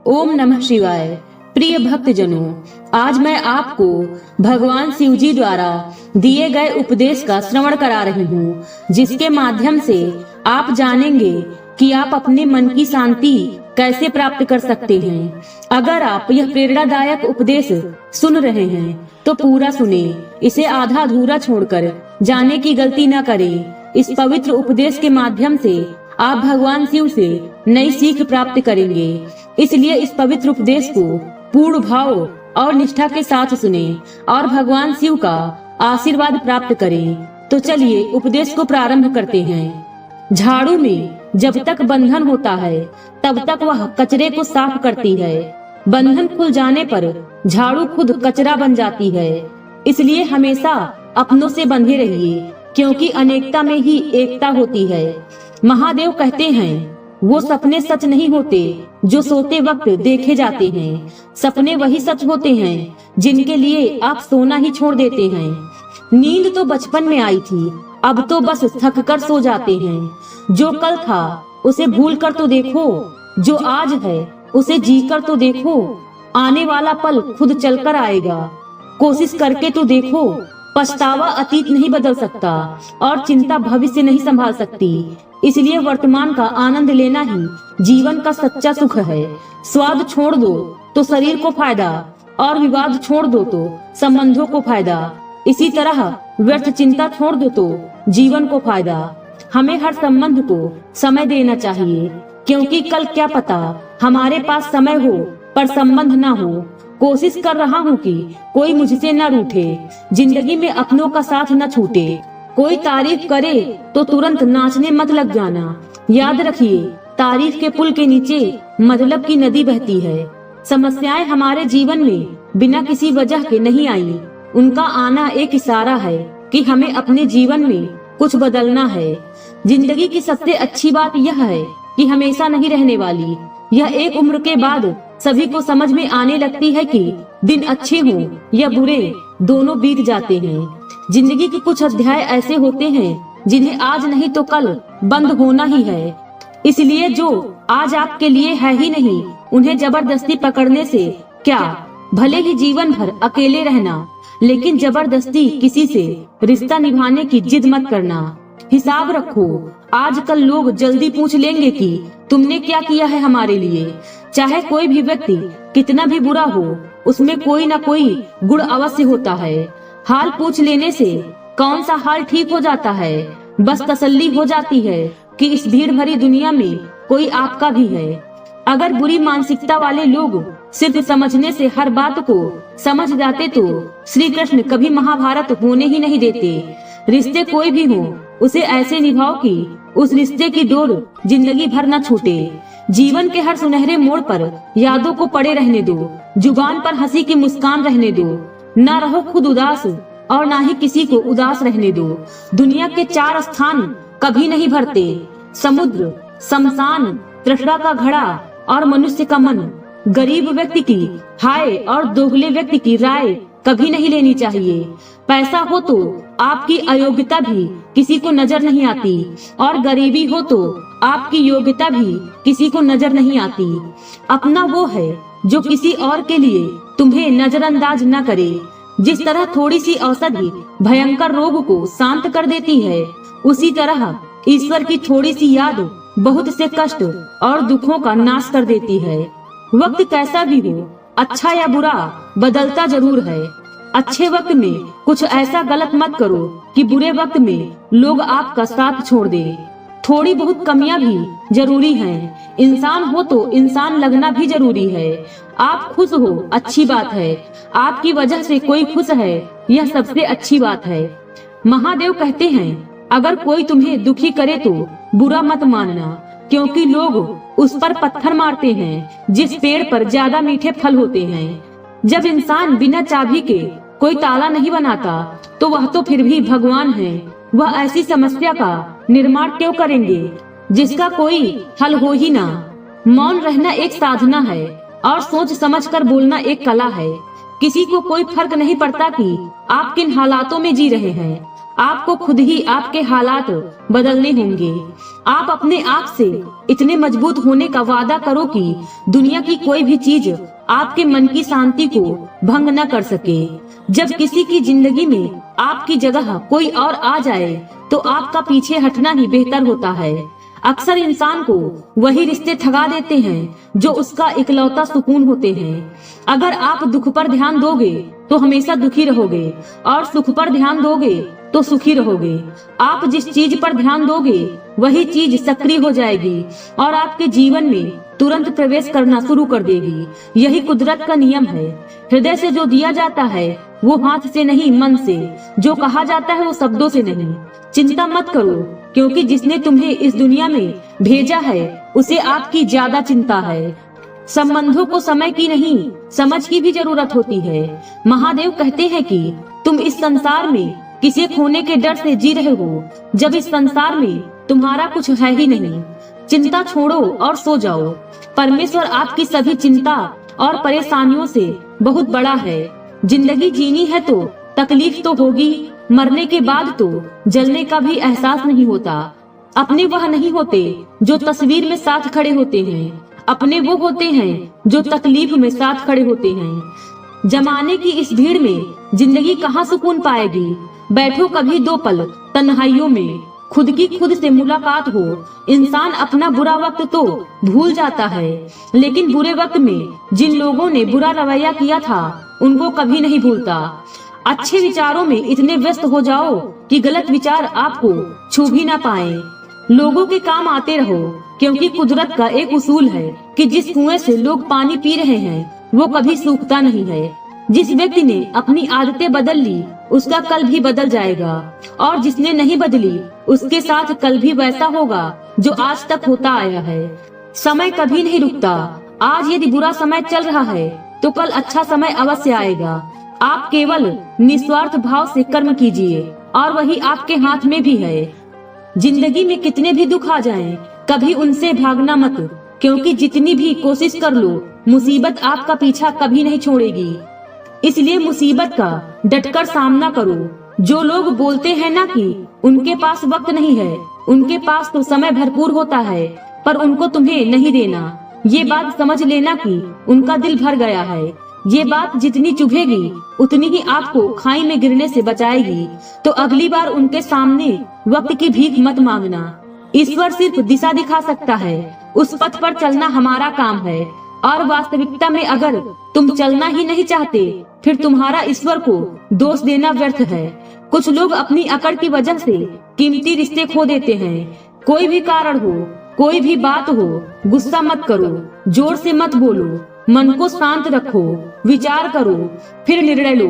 ओम नमः शिवाय। प्रिय भक्तजनों, आज मैं आपको भगवान शिव जी द्वारा दिए गए उपदेश का श्रवण करा रही हूँ, जिसके माध्यम से आप जानेंगे कि आप अपने मन की शांति कैसे प्राप्त कर सकते हैं। अगर आप यह प्रेरणादायक उपदेश सुन रहे हैं तो पूरा सुने, इसे आधा अधूरा छोड़कर जाने की गलती न करें। इस पवित्र उपदेश के माध्यम से आप भगवान शिव से नई सीख प्राप्त करेंगे। इसलिए इस पवित्र उपदेश को पूर्ण भाव और निष्ठा के साथ सुने और भगवान शिव का आशीर्वाद प्राप्त करें। तो चलिए उपदेश को प्रारंभ करते हैं। झाड़ू में जब तक बंधन होता है तब तक वह कचरे को साफ करती है। बंधन खुल जाने पर झाड़ू खुद कचरा बन जाती है। इसलिए हमेशा अपनों से बंधे रहिए, क्योंकि अनेकता में ही एकता होती है। महादेव कहते हैं, वो सपने सच नहीं होते जो सोते वक्त देखे जाते हैं। सपने वही सच होते हैं जिनके लिए आप सोना ही छोड़ देते हैं। नींद तो बचपन में आई थी, अब तो बस थक कर सो जाते हैं। जो कल था उसे भूल कर तो देखो, जो आज है उसे जी कर तो देखो। आने वाला पल खुद चलकर आएगा, कोशिश करके तो देखो। पछतावा अतीत नहीं बदल सकता और चिंता भविष्य नहीं संभाल सकती। इसलिए वर्तमान का आनंद लेना ही जीवन का सच्चा सुख है। स्वाद छोड़ दो तो शरीर को फायदा, और विवाद छोड़ दो तो संबंधों को फायदा। इसी तरह व्यर्थ चिंता छोड़ दो तो जीवन को फायदा। हमें हर संबंध को समय देना चाहिए, क्योंकि कल क्या पता हमारे पास समय हो पर संबंध ना हो। कोशिश कर रहा हूँ कि कोई मुझसे न रूठे, जिंदगी में अपनों का साथ न छूटे। कोई तारीफ करे तो तुरंत नाचने मत लग जाना। याद रखिए, तारीफ के पुल के नीचे मतलब की नदी बहती है। समस्याएं हमारे जीवन में बिना किसी वजह के नहीं आई। उनका आना एक इशारा है कि हमें अपने जीवन में कुछ बदलना है। जिंदगी की सबसे अच्छी बात यह है कि हमेशा नहीं रहने वाली। यह एक उम्र के बाद सभी को समझ में आने लगती है कि दिन अच्छे हों या बुरे, दोनों बीत जाते हैं। जिंदगी के कुछ अध्याय ऐसे होते हैं जिन्हें आज नहीं तो कल बंद होना ही है। इसलिए जो आज आपके लिए है ही नहीं, उन्हें जबरदस्ती पकड़ने से क्या, भले ही जीवन भर अकेले रहना, लेकिन जबरदस्ती किसी से रिश्ता निभाने की जिद मत करना। हिसाब रखो, आजकल लोग जल्दी पूछ लेंगे कि तुमने क्या किया है हमारे लिए। चाहे कोई भी व्यक्ति कितना भी बुरा हो, उसमें कोई ना कोई गुण अवश्य होता है। हाल पूछ लेने से कौन सा हाल ठीक हो जाता है। बस तसल्ली हो जाती है कि इस भीड़ भरी दुनिया में कोई आपका भी है। अगर बुरी मानसिकता वाले लोग सिर्फ समझने से हर बात को समझ जाते तो श्री कृष्ण कभी महाभारत होने ही नहीं देते। रिश्ते कोई भी हो, उसे ऐसे निभाओ कि उस रिश्ते की डोर जिंदगी भर न छूटे। जीवन के हर सुनहरे मोड़ पर यादों को पड़े रहने दो। जुबान पर हंसी की मुस्कान रहने दो। न रहो खुद उदास और ना ही किसी को उदास रहने दो। दुनिया के 4 स्थान कभी नहीं भरते, समुद्र, शमशान, तृष्णा का घड़ा और मनुष्य का मन। गरीब व्यक्ति की हाय और दोगले व्यक्ति की राय कभी नहीं लेनी चाहिए। पैसा हो तो आपकी अयोग्यता भी किसी को नजर नहीं आती, और गरीबी हो तो आपकी योग्यता भी किसी को नजर नहीं आती। अपना वो है जो किसी और के लिए तुम्हें नजरअंदाज न करे। जिस तरह थोड़ी सी औषधि भयंकर रोग को शांत कर देती है, उसी तरह ईश्वर की थोड़ी सी याद बहुत से कष्ट और दुखों का नाश कर देती है। वक्त कैसा भी हो, अच्छा या बुरा, बदलता जरूर है। अच्छे वक्त में कुछ ऐसा गलत मत करो कि बुरे वक्त में लोग आपका साथ छोड़ दे। थोड़ी बहुत कमियां भी जरूरी हैं। इंसान हो तो इंसान लगना भी जरूरी है। आप खुश हो, अच्छी बात है। आपकी वजह से कोई खुश है, यह सबसे अच्छी बात है। महादेव कहते हैं, अगर कोई तुम्हें दुखी करे तो बुरा मत मानना, क्योंकि लोग उस पर पत्थर मारते हैं जिस पेड़ पर ज्यादा मीठे फल होते हैं। जब इंसान बिना चाबी के कोई ताला नहीं बनाता तो वह तो फिर भी भगवान है। वह ऐसी समस्या का निर्माण क्यों करेंगे जिसका कोई हल हो ही ना। मौन रहना एक साधना है और सोच समझकर बोलना एक कला है। किसी को कोई फर्क नहीं पड़ता कि आप किन हालातों में जी रहे हैं। आपको खुद ही आपके हालात बदलने होंगे। आप अपने आप से इतने मजबूत होने का वादा करो कि दुनिया की कोई भी चीज आपके मन की शांति को भंग न कर सके। जब किसी की जिंदगी में आपकी जगह कोई और आ जाए तो आपका पीछे हटना ही बेहतर होता है। अक्सर इंसान को वही रिश्ते ठगा देते हैं जो उसका इकलौता सुकून होते हैं। अगर आप दुख पर ध्यान दोगे तो हमेशा दुखी रहोगे और सुख पर ध्यान दोगे तो सुखी रहोगे। आप जिस चीज पर ध्यान दोगे वही चीज सक्रिय हो जाएगी और आपके जीवन में तुरंत प्रवेश करना शुरू कर देगी। यही कुदरत का नियम है। हृदय से जो दिया जाता है वो हाथ से नहीं, मन से। जो कहा जाता है वो शब्दों से नहीं। चिंता मत करो, क्योंकि जिसने तुम्हें इस दुनिया में भेजा है उसे आपकी ज्यादा चिंता है। संबंधों को समय की नहीं, समझ की भी जरूरत होती है। महादेव कहते हैं कि तुम इस संसार में किसी खोने के डर से जी रहे हो, जब इस संसार में तुम्हारा कुछ है ही नहीं। चिंता छोड़ो और सो जाओ। परमेश्वर आपकी सभी चिंता और परेशानियों से बहुत बड़ा है। जिंदगी जीनी है तो तकलीफ तो होगी, मरने के बाद तो जलने का भी एहसास नहीं होता। अपने वह नहीं होते जो तस्वीर में साथ खड़े होते हैं, अपने वो होते हैं जो तकलीफ में साथ खड़े होते हैं। जमाने की इस भीड़ में जिंदगी कहाँ सुकून पाएगी। बैठो कभी दो पल तन्हाइयों में, खुद की खुद से मुलाकात हो। इंसान अपना बुरा वक्त तो भूल जाता है, लेकिन बुरे वक्त में जिन लोगों ने बुरा रवैया किया था उनको कभी नहीं भूलता। अच्छे विचारों में इतने व्यस्त हो जाओ कि गलत विचार आपको छू भी ना पाए। लोगों के काम आते रहो, क्योंकि कुदरत का एक उसूल है कि जिस कुएं से लोग पानी पी रहे हैं वो कभी सूखता नहीं है। जिस व्यक्ति ने अपनी आदतें बदल ली उसका कल भी बदल जाएगा, और जिसने नहीं बदली उसके साथ कल भी वैसा होगा जो आज तक होता आया है। समय कभी नहीं रुकता। आज यदि बुरा समय चल रहा है तो कल अच्छा समय अवश्य आएगा। आप केवल निस्वार्थ भाव से कर्म कीजिए और वही आपके हाथ में भी है। जिंदगी में कितने भी दुख आ जाएं, कभी उनसे भागना मत, क्योंकि जितनी भी कोशिश कर लो मुसीबत आपका पीछा कभी नहीं छोड़ेगी। इसलिए मुसीबत का डटकर सामना करो। जो लोग बोलते हैं ना कि उनके पास वक्त नहीं है, उनके पास तो समय भरपूर होता है, पर उनको तुम्हें नहीं देना। ये बात समझ लेना कि उनका दिल भर गया है। ये बात जितनी चुभेगी उतनी ही आपको खाई में गिरने से बचाएगी। तो अगली बार उनके सामने वक्त की भीख मत मांगना। ईश्वर सिर्फ दिशा दिखा सकता है, उस पथ पर चलना हमारा काम है। और वास्तविकता में अगर तुम चलना ही नहीं चाहते फिर तुम्हारा ईश्वर को दोष देना व्यर्थ है। कुछ लोग अपनी अकड़ की वजह से कीमती रिश्ते खो देते हैं। कोई भी कारण हो, कोई भी बात हो, गुस्सा मत करो, जोर से मत बोलो, मन को शांत रखो, विचार करो, फिर निर्णय लो।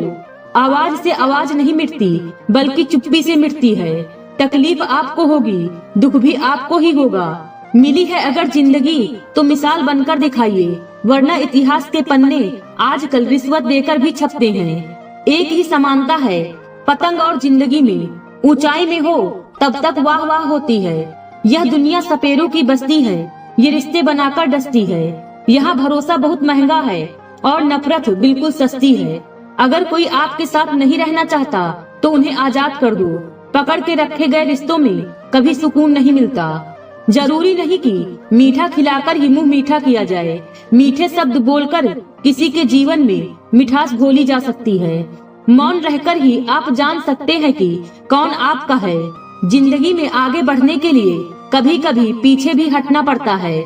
आवाज से आवाज नहीं मिटती, बल्कि चुप्पी से मिटती है। तकलीफ आपको होगी, दुख भी आपको ही होगा। मिली है अगर जिंदगी तो मिसाल बनकर दिखाइए, वरना इतिहास के पन्ने आजकल रिश्वत देकर भी छपते हैं। एक ही समानता है पतंग और जिंदगी में, ऊंचाई में हो तब तक वाह वाह होती है। यह दुनिया सपेरों की बस्ती है, ये रिश्ते बनाकर डसती है। यहाँ भरोसा बहुत महंगा है और नफरत बिल्कुल सस्ती है। अगर कोई आपके साथ नहीं रहना चाहता तो उन्हें आजाद कर दो। पकड़ के रखे गए रिश्तों में कभी सुकून नहीं मिलता। जरूरी नहीं कि मीठा खिलाकर ही मुंह मीठा किया जाए। मीठे शब्द बोलकर किसी के जीवन में मिठास घोली जा सकती है। मौन रहकर ही आप जान सकते हैं कि कौन आपका है। जिंदगी में आगे बढ़ने के लिए कभी कभी पीछे भी हटना पड़ता है।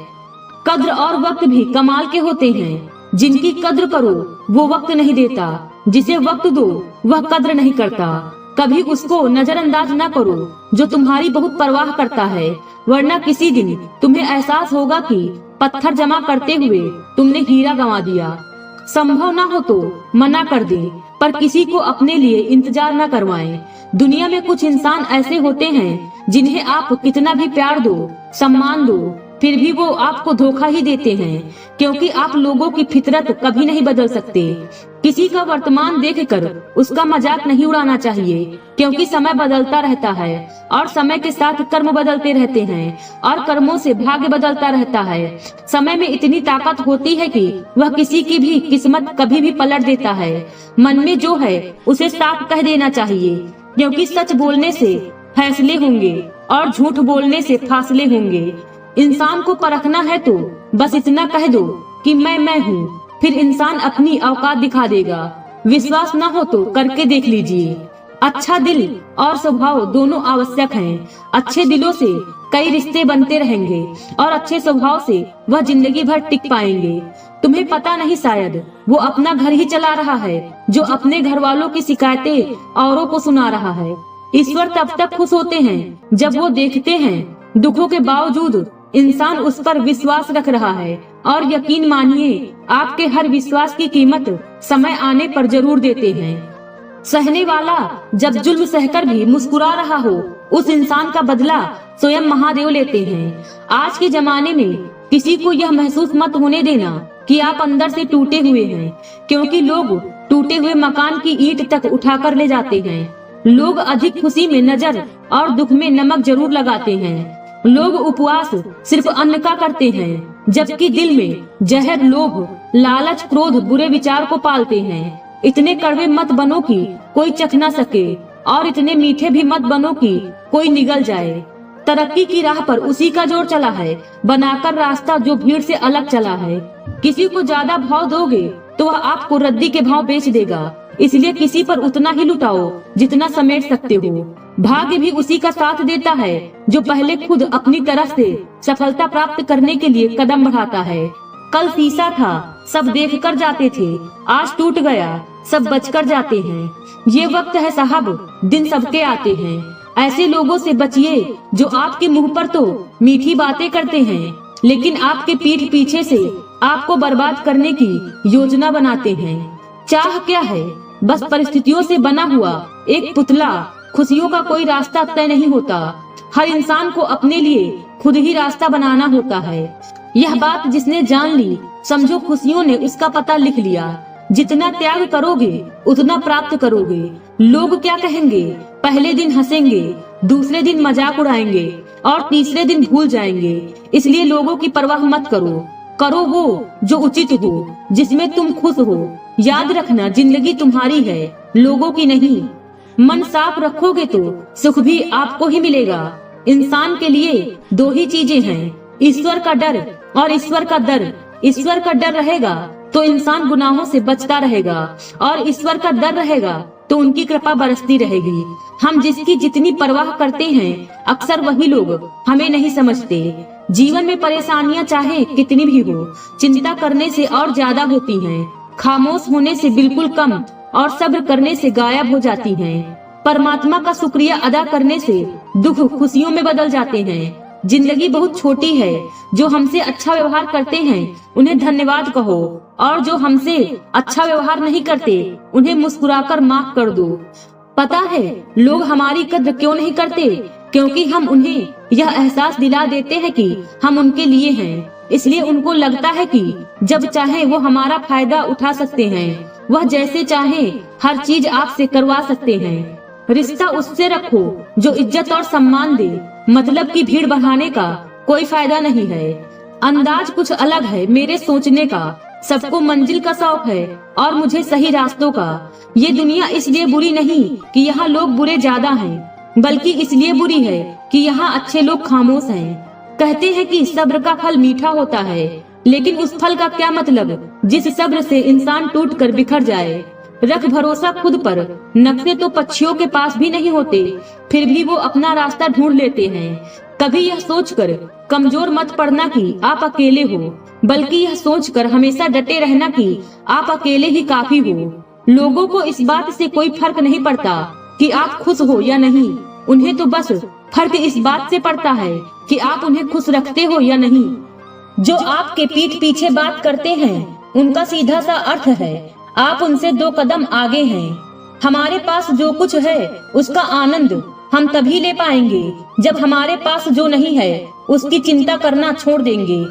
कद्र और वक्त भी कमाल के होते हैं। जिनकी कद्र करो वो वक्त नहीं देता, जिसे वक्त दो वह कद्र नहीं करता। कभी उसको नजरअंदाज न करो जो तुम्हारी बहुत परवाह करता है, वरना किसी दिन तुम्हें एहसास होगा कि पत्थर जमा करते हुए तुमने हीरा गंवा दिया। संभव ना हो तो मना कर दे, पर किसी को अपने लिए इंतजार न करवाएं। दुनिया में कुछ इंसान ऐसे होते हैं जिन्हें आप कितना भी प्यार दो, सम्मान दो, फिर भी वो आपको धोखा ही देते हैं, क्योंकि आप लोगों की फितरत कभी नहीं बदल सकते। किसी का वर्तमान देखकर उसका मजाक नहीं उड़ाना चाहिए, क्योंकि समय बदलता रहता है और समय के साथ कर्म बदलते रहते हैं और कर्मों से भाग्य बदलता रहता है। समय में इतनी ताकत होती है कि वह किसी की भी किस्मत कभी भी पलट देता है। मन में जो है उसे साफ कह देना चाहिए। क्योंकि सच बोलने से फैसले होंगे और झूठ बोलने से फासले होंगे। इंसान को परखना है तो बस इतना कह दो कि मैं हूँ, फिर इंसान अपनी औकात दिखा देगा। विश्वास न हो तो करके देख लीजिए। अच्छा दिल और स्वभाव दोनों आवश्यक हैं। अच्छे दिलों से कई रिश्ते बनते रहेंगे और अच्छे स्वभाव से वह जिंदगी भर टिक पाएंगे। तुम्हें पता नहीं, शायद वो अपना घर ही चला रहा है जो अपने घर वालों की शिकायतें औरों को सुना रहा है। ईश्वर तब तक खुश होते हैं जब वो देखते हैं दुखों के बावजूद इंसान उस पर विश्वास रख रहा है। और यकीन मानिए, आपके हर विश्वास की कीमत समय आने पर जरूर देते हैं। सहने वाला जब जुल्म सहकर भी मुस्कुरा रहा हो, उस इंसान का बदला स्वयं महादेव लेते हैं। आज के जमाने में किसी को यह महसूस मत होने देना कि आप अंदर से टूटे हुए हैं, क्योंकि लोग टूटे हुए मकान की ईंट तक उठाकर ले जाते हैं। लोग अधिक खुशी में नजर और दुख में नमक जरूर लगाते हैं। लोग उपवास सिर्फ अन्न का करते हैं, जबकि दिल में जहर, लोभ, लालच, क्रोध, बुरे विचार को पालते हैं। इतने कड़वे मत बनो कि कोई चख ना सके और इतने मीठे भी मत बनो कि कोई निगल जाए। तरक्की की राह पर उसी का जोर चला है, बनाकर रास्ता जो भीड़ से अलग चला है। किसी को ज्यादा भाव दोगे तो वह आपको रद्दी के भाव बेच देगा, इसलिए किसी पर उतना ही लुटाओ जितना समेट सकते हो। भाग्य भी उसी का साथ देता है जो पहले खुद अपनी तरफ से सफलता प्राप्त करने के लिए कदम बढ़ाता है। कल शीशा था, सब देख कर जाते थे, आज टूट गया, सब बचकर जाते हैं। ये वक्त है साहब, दिन सबके आते हैं। ऐसे लोगों से बचिए जो आपके मुंह पर तो मीठी बातें करते हैं, लेकिन आपके पीठ पीछे से आपको बर्बाद करने की योजना बनाते हैं। चाह क्या है? बस परिस्थितियों से बना हुआ एक पुतला। खुशियों का कोई रास्ता तय नहीं होता, हर इंसान को अपने लिए खुद ही रास्ता बनाना होता है। यह बात जिसने जान ली, समझो खुशियों ने उसका पता लिख लिया। जितना त्याग करोगे उतना प्राप्त करोगे। लोग क्या कहेंगे? पहले दिन हंसेंगे, दूसरे दिन मजाक उड़ाएंगे और तीसरे दिन भूल जाएंगे। इसलिए लोगों की परवाह मत करो, करो वो जो उचित हो, जिसमें तुम खुश हो। याद रखना, जिंदगी तुम्हारी है, लोगों की नहीं। मन साफ रखोगे तो सुख भी आपको ही मिलेगा। इंसान के लिए दो ही चीजें हैं, ईश्वर का डर और ईश्वर का दर। ईश्वर का डर रहेगा तो इंसान गुनाहों से बचता रहेगा, और ईश्वर का डर रहेगा तो उनकी कृपा बरसती रहेगी। हम जिसकी जितनी परवाह करते हैं, अक्सर वही लोग हमें नहीं समझते। जीवन में परेशानियां चाहे कितनी भी हो, चिंता करने से और ज्यादा होती हैं, खामोश होने से बिल्कुल कम और सब्र करने से गायब हो जाती हैं। परमात्मा का शुक्रिया अदा करने से दुख खुशियों में बदल जाते हैं। जिंदगी बहुत छोटी है, जो हमसे अच्छा व्यवहार करते हैं उन्हें धन्यवाद कहो, और जो हमसे अच्छा व्यवहार नहीं करते उन्हें मुस्कुराकर माफ कर दो। पता है लोग हमारी कद्र क्यों नहीं करते? क्योंकि हम उन्हें यह एहसास दिला देते हैं कि हम उनके लिए हैं। इसलिए उनको लगता है कि जब चाहे वो हमारा फायदा उठा सकते हैं, वह जैसे चाहे हर चीज आपसे करवा सकते हैं। रिश्ता उससे रखो जो इज्जत और सम्मान दे, मतलब की भीड़ बढ़ाने का कोई फायदा नहीं है। अंदाज कुछ अलग है मेरे सोचने का, सबको मंजिल का शौक है और मुझे सही रास्तों का। ये दुनिया इसलिए बुरी नहीं कि यहाँ लोग बुरे ज्यादा हैं, बल्कि इसलिए बुरी है कि यहाँ अच्छे लोग खामोश हैं। कहते हैं कि सब्र का फल मीठा होता है, लेकिन उस फल का क्या मतलब जिस सब्र से इंसान टूटकर बिखर जाए। रख भरोसा खुद पर, नक्शे तो पक्षियों के पास भी नहीं होते, फिर भी वो अपना रास्ता ढूंढ लेते हैं। कभी यह सोचकर कमजोर मत पड़ना कि आप अकेले हो, बल्कि यह सोचकर हमेशा डटे रहना कि आप अकेले ही काफी हो। लोगों को इस बात से कोई फर्क नहीं पड़ता कि आप खुश हो या नहीं, उन्हें तो बस फर्क इस बात से पड़ता है कि आप उन्हें खुश रखते हो या नहीं। जो आपके पीठ पीछे बात करते हैं उनका सीधा सा अर्थ है आप उनसे 2 कदम आगे हैं। हमारे पास जो कुछ है उसका आनंद हम तभी ले पाएंगे जब हमारे पास जो नहीं है उसकी चिंता करना छोड़ देंगे।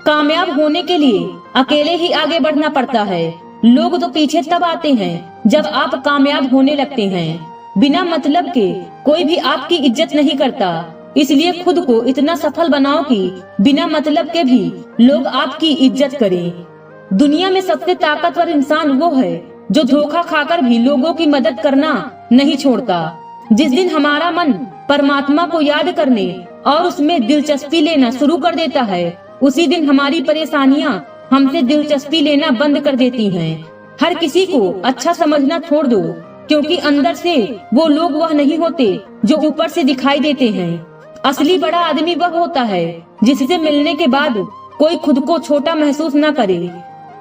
कामयाब होने के लिए अकेले ही आगे बढ़ना पड़ता है। लोग तो पीछे तब आते हैं जब आप कामयाब होने लगते हैं। बिना मतलब के कोई भी आपकी इज्जत नहीं करता, इसलिए खुद को इतना सफल बनाओ कि बिना मतलब के भी लोग आपकी इज्जत करें। दुनिया में सबसे ताकतवर इंसान वो है जो धोखा खाकर भी लोगों की मदद करना नहीं छोड़ता। जिस दिन हमारा मन परमात्मा को याद करने और उसमें दिलचस्पी लेना शुरू कर देता है, उसी दिन हमारी परेशानियां हमसे दिलचस्पी लेना बंद कर देती हैं। हर किसी को अच्छा समझना छोड़ दो, क्योंकि अंदर से वो लोग वह नहीं होते जो ऊपर से दिखाई देते हैं। असली बड़ा आदमी वह होता है जिससे मिलने के बाद कोई खुद को छोटा महसूस न करे।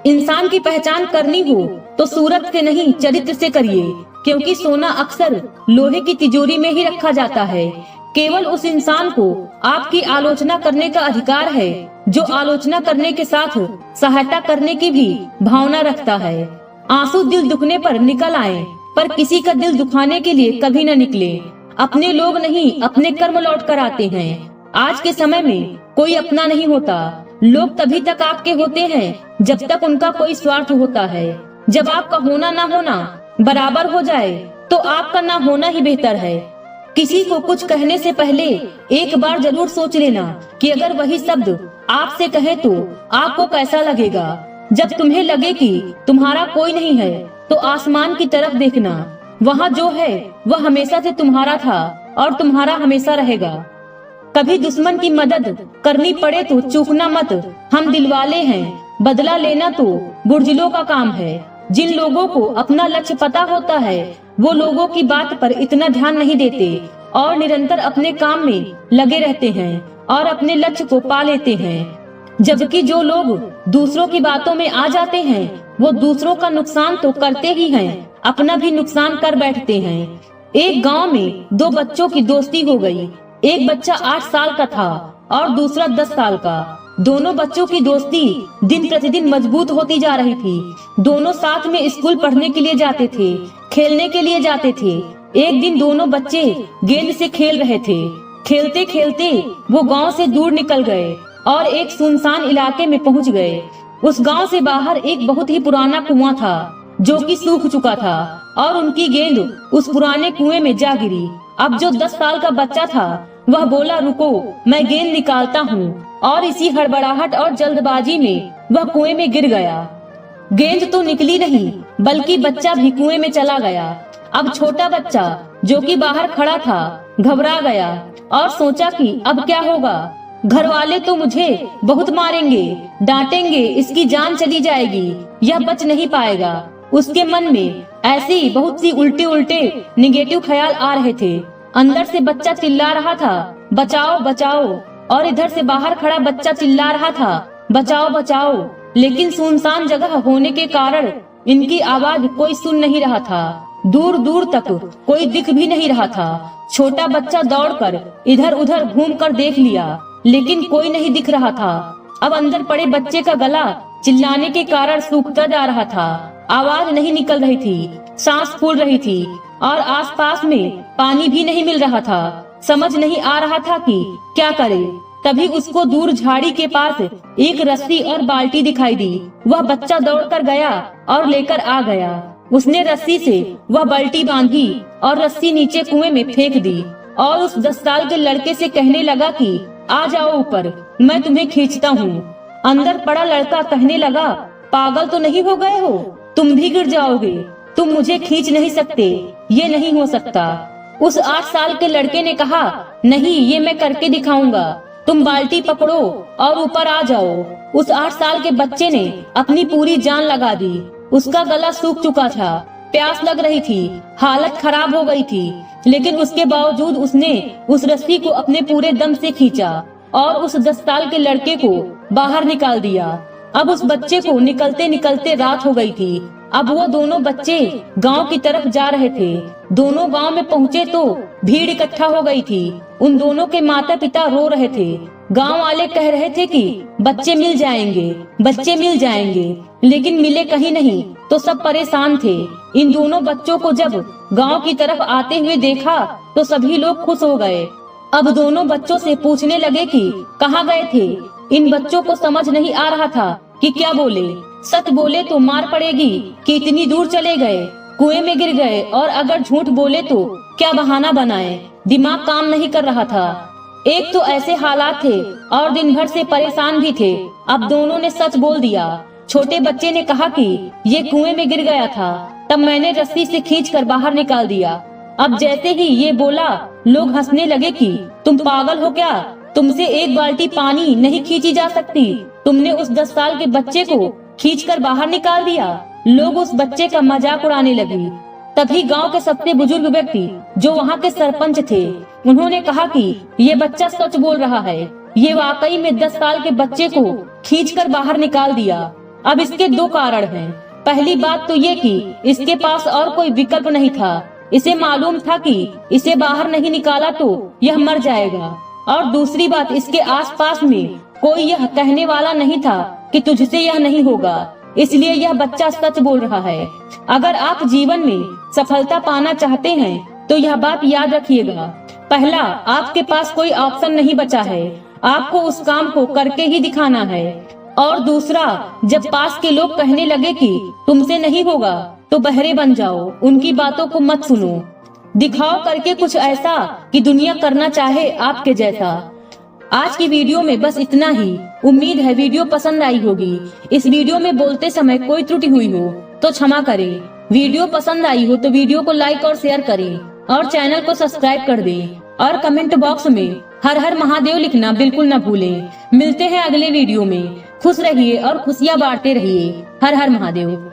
इंसान की पहचान करनी हो तो सूरत से नहीं, चरित्र से करिए, क्योंकि सोना अक्सर लोहे की तिजोरी में ही रखा जाता है। केवल उस इंसान को आपकी आलोचना करने का अधिकार है जो आलोचना करने के साथ सहायता करने की भी भावना रखता है। आंसू दिल दुखने पर निकल आए, पर किसी का दिल दुखाने के लिए कभी न निकले। अपने लोग नहीं, अपने कर्म लौट कर आते हैं। आज के समय में कोई अपना नहीं होता। लोग तभी तक आपके होते हैं जब तक उनका कोई स्वार्थ होता है। जब आपका होना ना होना बराबर हो जाए तो आपका ना होना ही बेहतर है। किसी को कुछ कहने से पहले एक बार जरूर सोच लेना कि अगर वही शब्द आपसे कहे तो आपको कैसा लगेगा। जब तुम्हें लगे कि तुम्हारा कोई नहीं है तो आसमान की तरफ देखना, वहाँ जो है वह हमेशा से तुम्हारा था और तुम्हारा हमेशा रहेगा। कभी दुश्मन की मदद करनी पड़े तो चूकना मत, हम दिलवाले हैं, बदला लेना तो बुर्जिलों का काम है। जिन लोगों को अपना लक्ष्य पता होता है वो लोगों की बात पर इतना ध्यान नहीं देते और निरंतर अपने काम में लगे रहते हैं और अपने लक्ष्य को पा लेते हैं। जबकि जो लोग दूसरों की बातों में आ जाते हैं वो दूसरों का नुकसान तो करते ही हैं, अपना भी नुकसान कर बैठते हैं। एक गांव में दो बच्चों की दोस्ती हो गई। एक बच्चा 8 साल का था और दूसरा 10 साल का। दोनों बच्चों की दोस्ती दिन प्रतिदिन मजबूत होती जा रही थी। दोनों साथ में स्कूल पढ़ने के लिए जाते थे, खेलने के लिए जाते थे। एक दिन दोनों बच्चे गेंद से खेल रहे थे। खेलते खेलते वो गांव से दूर निकल गए और एक सुनसान इलाके में पहुंच गए। उस गांव से बाहर एक बहुत ही पुराना कुआं था जो कि सूख चुका था और उनकी गेंद उस पुराने कुएं में जा गिरी। अब जो 10 साल का बच्चा था वह बोला, रुको, मैं गेंद निकालता हूँ, और इसी हड़बड़ाहट और जल्दबाजी में वह कुएं में गिर गया। गेंद तो निकली नहीं बल्कि बच्चा भी कुएं में चला गया। अब छोटा बच्चा जो कि बाहर खड़ा था घबरा गया और सोचा कि अब क्या होगा। घर वाले तो मुझे बहुत मारेंगे, डांटेंगे, इसकी जान चली जाएगी, यह बच नहीं पाएगा। उसके मन में ऐसी बहुत सी उल्टे निगेटिव ख्याल आ रहे थे। अंदर से बच्चा चिल्ला रहा था, बचाओ बचाओ, और इधर से बाहर खड़ा बच्चा चिल्ला रहा था, बचाओ बचाओ। लेकिन सुनसान जगह होने के कारण इनकी आवाज कोई सुन नहीं रहा था। दूर दूर तक कोई दिख भी नहीं रहा था। छोटा बच्चा दौड़कर इधर उधर घूमकर देख लिया, लेकिन कोई नहीं दिख रहा था। अब अंदर पड़े बच्चे का गला चिल्लाने के कारण सूखता जा रहा था। आवाज नहीं निकल रही थी, सांस फूल रही थी और आसपास में पानी भी नहीं मिल रहा था। समझ नहीं आ रहा था कि क्या करे। तभी उसको दूर झाड़ी के पास एक रस्सी और बाल्टी दिखाई दी। वह बच्चा दौड़कर गया और लेकर आ गया। उसने रस्सी से वह बाल्टी बांधी और रस्सी नीचे कुएं में फेंक दी और उस 10 साल के लड़के से कहने लगा कि आ जाओ ऊपर, मैं तुम्हें खींचता हूँ। अंदर पड़ा लड़का कहने लगा, पागल तो नहीं हो गए हो, तुम भी गिर जाओगे, तुम मुझे खींच नहीं सकते, ये नहीं हो सकता। उस 8 साल के लड़के ने कहा, नहीं, ये मैं करके दिखाऊंगा, तुम बाल्टी पकड़ो और ऊपर आ जाओ। उस 8 साल के बच्चे ने अपनी पूरी जान लगा दी। उसका गला सूख चुका था, प्यास लग रही थी, हालत खराब हो गई थी, लेकिन उसके बावजूद उसने उस रस्सी को अपने पूरे दम से खींचा और उस 10 साल के लड़के को बाहर निकाल दिया। अब उस बच्चे को निकलते निकलते रात हो गई थी। अब वो दोनों बच्चे गांव की तरफ जा रहे थे। दोनों गांव में पहुँचे तो भीड़ इकट्ठा हो गई थी। उन दोनों के माता पिता रो रहे थे। गांव वाले कह रहे थे कि बच्चे मिल जाएंगे, बच्चे मिल जाएंगे, लेकिन मिले कहीं नहीं। तो सब परेशान थे। इन दोनों बच्चों को जब गांव की तरफ आते हुए देखा तो सभी लोग खुश हो गए। अब दोनों बच्चों से पूछने लगे कि कहाँ गए थे। इन बच्चों को समझ नहीं आ रहा था कि क्या बोले। सच बोले तो मार पड़ेगी कि इतनी दूर चले गए, कुएं में गिर गए, और अगर झूठ बोले तो क्या बहाना बनाए। दिमाग काम नहीं कर रहा था। एक तो ऐसे हालात थे और दिन भर से परेशान भी थे। अब दोनों ने सच बोल दिया। छोटे बच्चे ने कहा कि ये कुएं में गिर गया था, तब मैंने रस्सी से खींचकर बाहर निकाल दिया। अब जैसे ही ये बोला, लोग हंसने लगे कि तुम पागल हो क्या, तुमसे एक बाल्टी पानी नहीं खींची जा सकती, तुमने उस 10 साल के बच्चे को खींचकर बाहर निकाल दिया। लोग उस बच्चे का मजाक उड़ाने लगे। तभी गांव के सबसे बुजुर्ग व्यक्ति जो वहां के सरपंच थे, उन्होंने कहा कि ये बच्चा सच बोल रहा है, ये वाकई में 10 साल के बच्चे को खींचकर बाहर निकाल दिया। अब इसके 2 कारण हैं। पहली बात तो ये कि इसके पास और कोई विकल्प नहीं था। इसे मालूम था कि इसे बाहर नहीं निकाला तो यह मर जाएगा। और दूसरी बात, इसके आसपास में कोई यह कहने वाला नहीं था कि तुझसे यह नहीं होगा, इसलिए यह बच्चा सच बोल रहा है। अगर आप जीवन में सफलता पाना चाहते हैं तो यह बात याद रखिएगा। पहला, आपके पास कोई ऑप्शन नहीं बचा है, आपको उस काम को करके ही दिखाना है। और दूसरा, जब पास के लोग कहने लगे कि तुमसे नहीं होगा तो बहरे बन जाओ, उनकी बातों को मत सुनो। दिखाओ करके कुछ ऐसा कि दुनिया करना चाहे आपके जैसा। आज की वीडियो में बस इतना ही। उम्मीद है वीडियो पसंद आई होगी। इस वीडियो में बोलते समय कोई त्रुटि हुई हो तो क्षमा करें। वीडियो पसंद आई हो तो वीडियो को लाइक और शेयर करें और चैनल को सब्सक्राइब कर दें और कमेंट बॉक्स में हर हर महादेव लिखना बिल्कुल न भूलें। मिलते हैं अगले वीडियो में। खुश रहिए और खुशियाँ बांटते रहिए। हर हर महादेव।